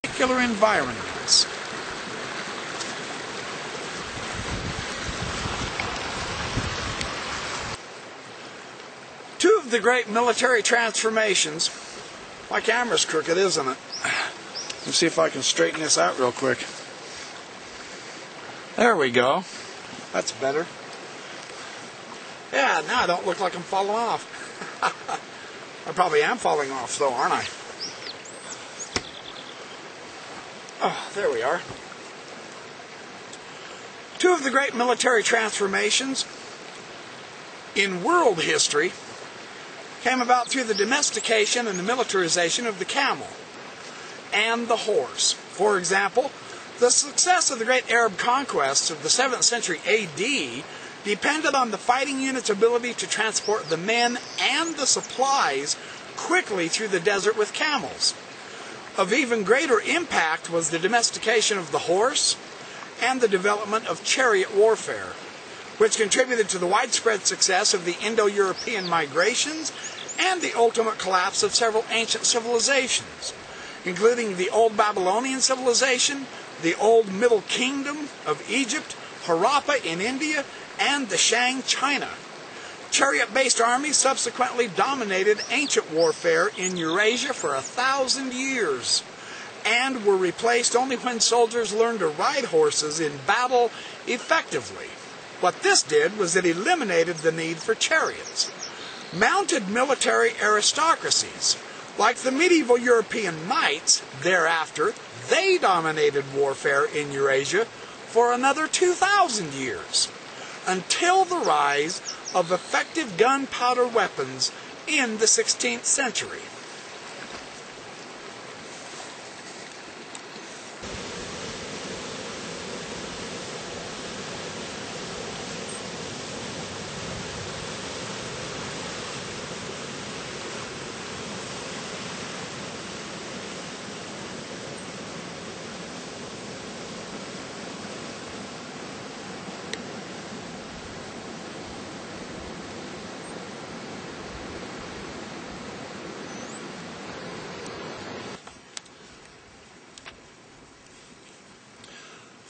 particular environments. Two of the great military transformations. My camera's crooked, isn't it? Let's see if I can straighten this out real quick. There we go. That's better. Yeah, now I don't look like I'm falling off. I probably am falling off though, aren't I? Oh, there we are. Two of the great military transformations in world history came about through the domestication and the militarization of the camel and the horse. For example, the success of the great Arab conquests of the 7th century AD depended on the fighting unit's ability to transport the men and the supplies quickly through the desert with camels. Of even greater impact was the domestication of the horse and the development of chariot warfare, which contributed to the widespread success of the Indo-European migrations and the ultimate collapse of several ancient civilizations, including the Old Babylonian civilization, the Old Middle Kingdom of Egypt, Harappa in India, and the Shang China. Chariot-based armies subsequently dominated ancient warfare in Eurasia for 1,000 years, and were replaced only when soldiers learned to ride horses in battle effectively. What this did was it eliminated the need for chariots. Mounted military aristocracies, like the medieval European knights, thereafter, they dominated warfare in Eurasia for another 2,000 years, until the rise of effective gunpowder weapons in the 16th century.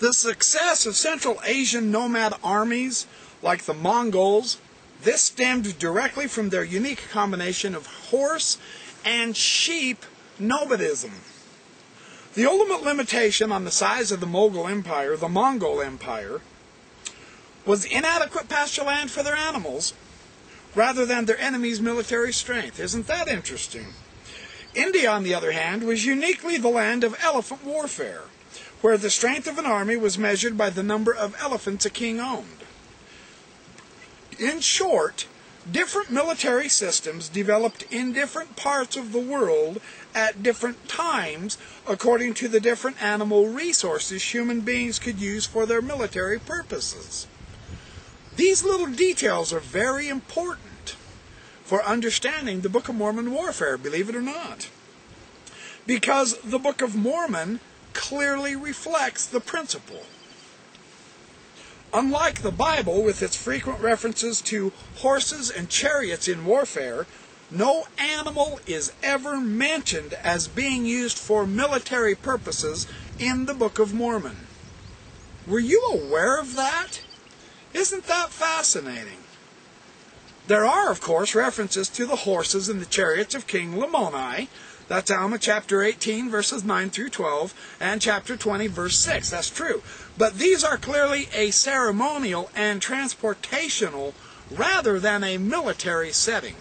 The success of Central Asian nomad armies like the Mongols, this stemmed directly from their unique combination of horse and sheep nomadism. The ultimate limitation on the size of the Mongol Empire, was inadequate pasture land for their animals, rather than their enemies' military strength. Isn't that interesting? India, on the other hand, was uniquely the land of elephant warfare, where the strength of an army was measured by the number of elephants a king owned. In short, different military systems developed in different parts of the world at different times according to the different animal resources human beings could use for their military purposes. These little details are very important for understanding the Book of Mormon warfare, believe it or not, because the Book of Mormon clearly reflects the principle. Unlike the Bible, with its frequent references to horses and chariots in warfare, no animal is ever mentioned as being used for military purposes in the Book of Mormon. Were you aware of that? Isn't that fascinating? There are, of course, references to the horses and the chariots of King Lamoni. That's Alma chapter 18, verses 9 through 12, and chapter 20, verse 6. That's true. But these are clearly a ceremonial and transportational rather than a military setting.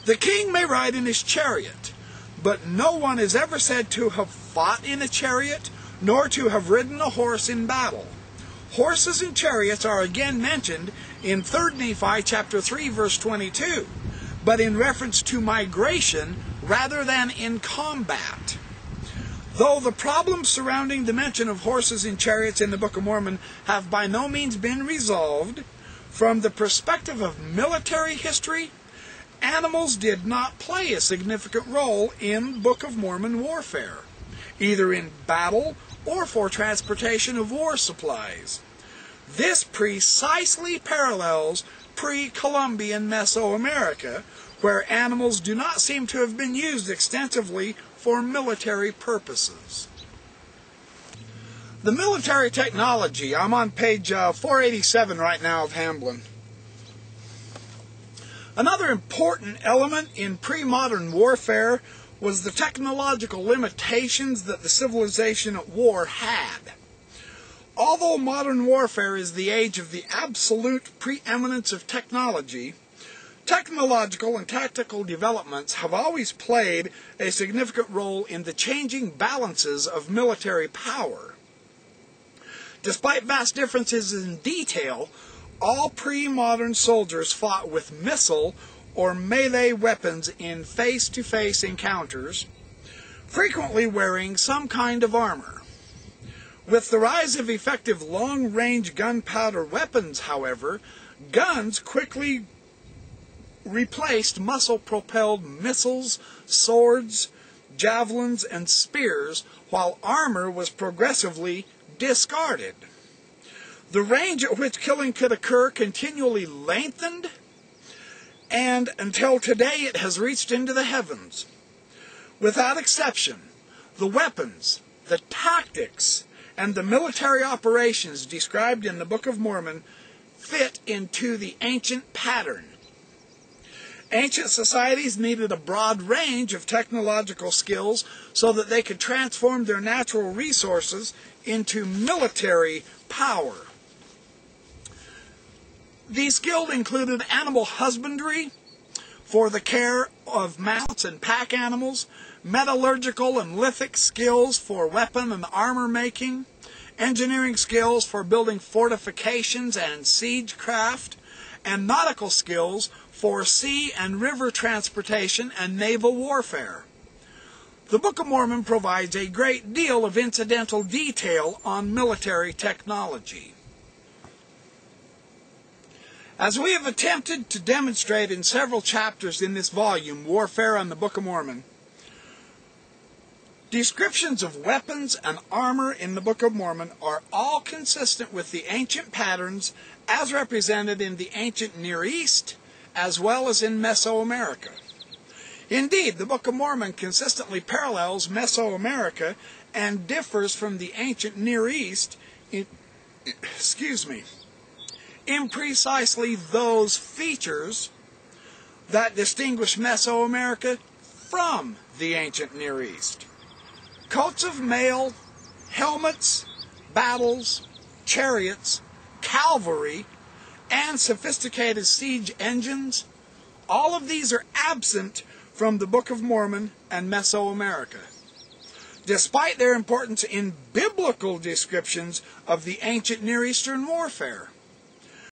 The king may ride in his chariot, but no one is ever said to have fought in a chariot, nor to have ridden a horse in battle. Horses and chariots are again mentioned in 3 Nephi chapter 3, verse 22, but in reference to migration rather than in combat. Though the problems surrounding the mention of horses and chariots in the Book of Mormon have by no means been resolved, from the perspective of military history, animals did not play a significant role in Book of Mormon warfare, either in battle or for transportation of war supplies. This precisely parallels pre-Columbian Mesoamerica, where animals do not seem to have been used extensively for military purposes. The military technology, I'm on page 487 right now of Hamblin. Another important element in pre-modern warfare was the technological limitations that the civilization at war had. Although modern warfare is the age of the absolute preeminence of technology, technological and tactical developments have always played a significant role in the changing balances of military power. Despite vast differences in detail, all pre-modern soldiers fought with missile or melee weapons in face-to-face encounters, frequently wearing some kind of armor. With the rise of effective long-range gunpowder weapons, however, guns quickly replaced muscle-propelled missiles, swords, javelins, and spears, while armor was progressively discarded. The range at which killing could occur continually lengthened, and until today it has reached into the heavens. Without exception, the weapons, the tactics, and the military operations described in the Book of Mormon fit into the ancient pattern. Ancient societies needed a broad range of technological skills so that they could transform their natural resources into military power. These skills included animal husbandry for the care of mounts and pack animals, metallurgical and lithic skills for weapon and armor making, engineering skills for building fortifications and siege craft, and nautical skills for sea and river transportation and naval warfare. The Book of Mormon provides a great deal of incidental detail on military technology. As we have attempted to demonstrate in several chapters in this volume, Warfare on the Book of Mormon, descriptions of weapons and armor in the Book of Mormon are all consistent with the ancient patterns as represented in the ancient Near East as well as in Mesoamerica. Indeed, the Book of Mormon consistently parallels Mesoamerica and differs from the ancient Near East in precisely those features that distinguish Mesoamerica from the ancient Near East. Coats of mail, helmets, battles, chariots, cavalry, and sophisticated siege engines, all of these are absent from the Book of Mormon and Mesoamerica, despite their importance in biblical descriptions of the ancient Near Eastern warfare.